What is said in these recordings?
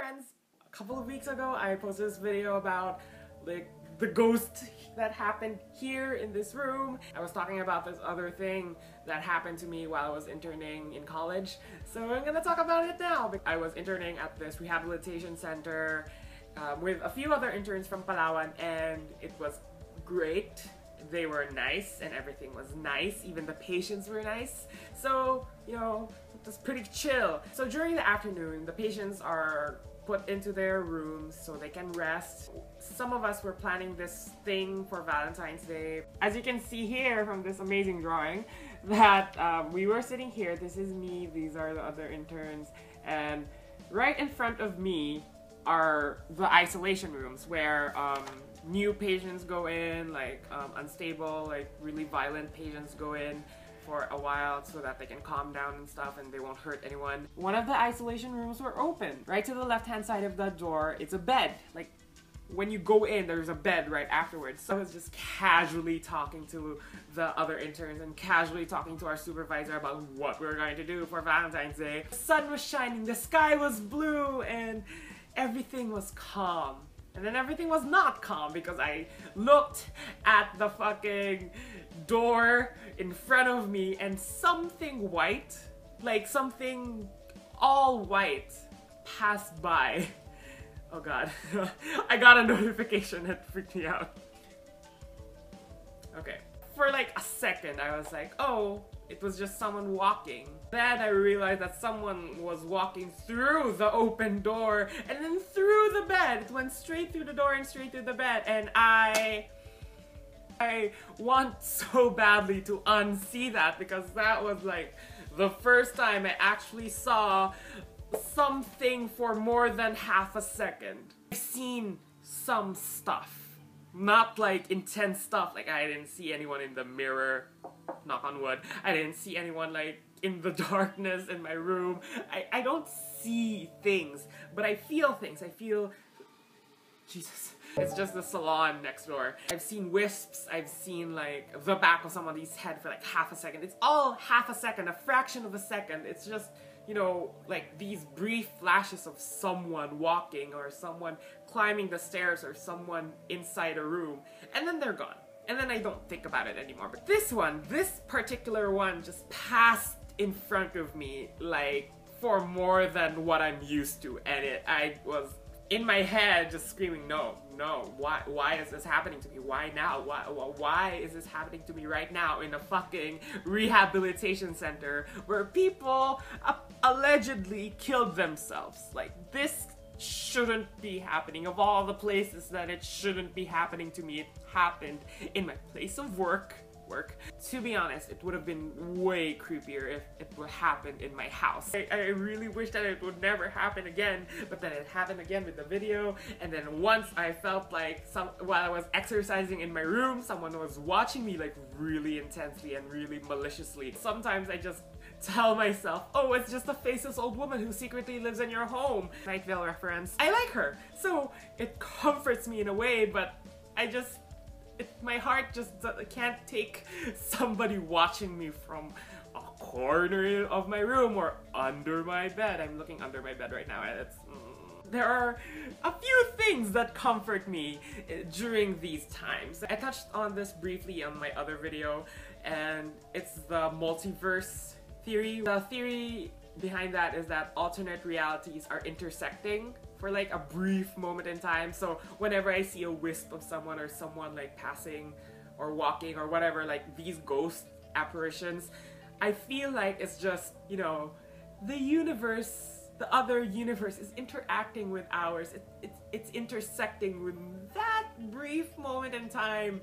friends, a couple of weeks ago I posted this video about like the ghost that happened here in this room. I was talking about this other thing that happened to me while I was interning in college, so I'm gonna talk about it now. I was interning at this rehabilitation center with a few other interns from Palawan, and it was great. They were nice and everything was nice, even the patients were nice, so you know, it was pretty chill. So during the afternoon, the patients are put into their rooms so they can rest. Some of us were planning this thing for Valentine's Day. As you can see here from this amazing drawing, that we were sitting here. This is me, these are the other interns, and right in front of me are the isolation rooms where new patients go in, like unstable, like really violent patients go in for a while so that they can calm down and stuff and they won't hurt anyone. One of the isolation rooms were open. Right to the left-hand side of the door, it's a bed. Like when you go in, there's a bed right afterwards. So I was just casually talking to the other interns and casually talking to our supervisor about what we were going to do for Valentine's Day. The sun was shining, the sky was blue, and everything was calm. And then everything was not calm because I looked at the fucking door in front of me and something white, like something all white, passed by. Oh god. I got a notification that freaked me out. Okay. For like a second I was like, oh, it was just someone walking. Then I realized that someone was walking through the open door and then through the bed. It went straight through the door and straight through the bed, and I want so badly to unsee that because that was like the first time I actually saw something for more than half a second. I've seen some stuff. Not like intense stuff, like I didn't see anyone in the mirror, knock on wood. I didn't see anyone like in the darkness in my room. I don't see things, but I feel things. I feel... Jesus. It's just the salon next door. I've seen wisps, I've seen like the back of somebody's head for like half a second. It's all half a second, a fraction of a second. It's just, you know, like these brief flashes of someone walking or someone climbing the stairs or someone inside a room, and then they're gone. And then I don't think about it anymore. But this one, this particular one just passed in front of me like for more than what I'm used to, and I was in my head just screaming, no, why is this happening to me? Why now? Why is this happening to me right now in a fucking rehabilitation center where people allegedly killed themselves? Like, this shouldn't be happening. Of all the places that it shouldn't be happening to me, it happened in my place of work. To be honest, it would have been way creepier if it would happen in my house. I really wish that it would never happen again, but then it happened again with the video, and then once I felt like while I was exercising in my room, someone was watching me like really intensely and really maliciously. Sometimes I just tell myself, oh, it's just a faceless old woman who secretly lives in your home. Night Vale reference. I like her, so it comforts me in a way, but my heart just can't take somebody watching me from a corner of my room or under my bed. I'm looking under my bed right now, and there are a few things that comfort me during these times. I touched on this briefly on my other video, and it's the multiverse theory. The theory behind that is that alternate realities are intersecting for like a brief moment in time. So whenever I see a wisp of someone or someone like passing or walking or whatever, like these ghost apparitions, I feel like it's just, you know, the universe, the other universe is interacting with ours. It's intersecting with that brief moment in time,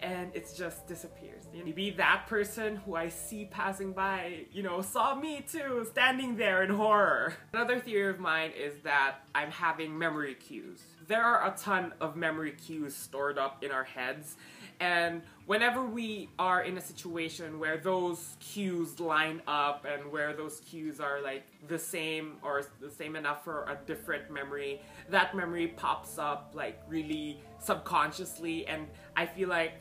and it just disappears. Maybe that person who I see passing by, you know, saw me too, standing there in horror. Another theory of mine is that I'm having memory cues. There are a ton of memory cues stored up in our heads, and whenever we are in a situation where those cues line up and where those cues are like the same or the same enough for a different memory, that memory pops up like really subconsciously, and I feel like,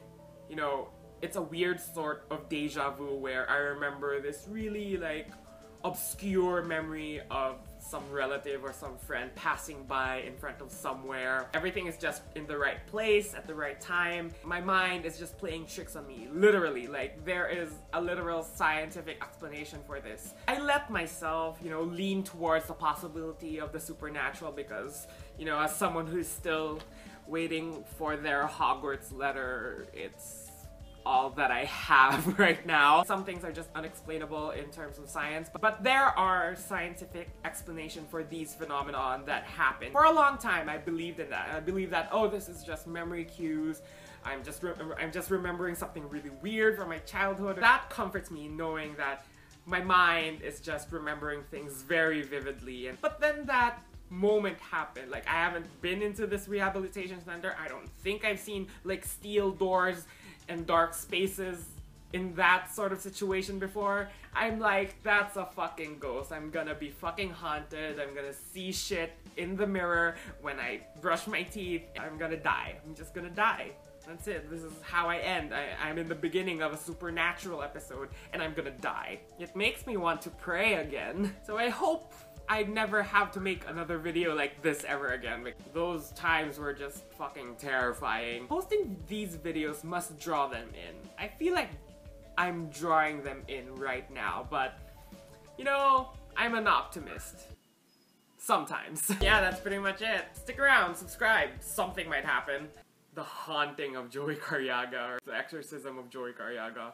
you know, it's a weird sort of deja vu where I remember this really like obscure memory of some relative or some friend passing by in front of somewhere. Everything is just in the right place at the right time. My mind is just playing tricks on me, literally. Like, there is a literal scientific explanation for this. I let myself, you know, lean towards the possibility of the supernatural because, you know, as someone who's still waiting for their Hogwarts letter, it's all that I have right now. Some things are just unexplainable in terms of science, but there are scientific explanations for these phenomena that happen. For a long time, I believed in that. I believed that, oh, this is just memory cues. I'm just remembering something really weird from my childhood. That comforts me, knowing that my mind is just remembering things very vividly. But then that moment happened. Like, I haven't been into this rehabilitation center. I don't think I've seen like steel doors and dark spaces in that sort of situation before. I'm like, that's a fucking ghost. I'm gonna be fucking haunted. I'm gonna see shit in the mirror when I brush my teeth. I'm gonna die. I'm just gonna die. That's it. This is how I end. I'm in the beginning of a supernatural episode and I'm gonna die. It makes me want to pray again. So I hope I never have to make another video like this ever again. Those times were just fucking terrifying. Posting these videos must draw them in. I feel like I'm drawing them in right now, but you know, I'm an optimist. Sometimes. Yeah, that's pretty much it. Stick around, subscribe, something might happen. The haunting of Joey Carriaga, or the exorcism of Joey Carriaga.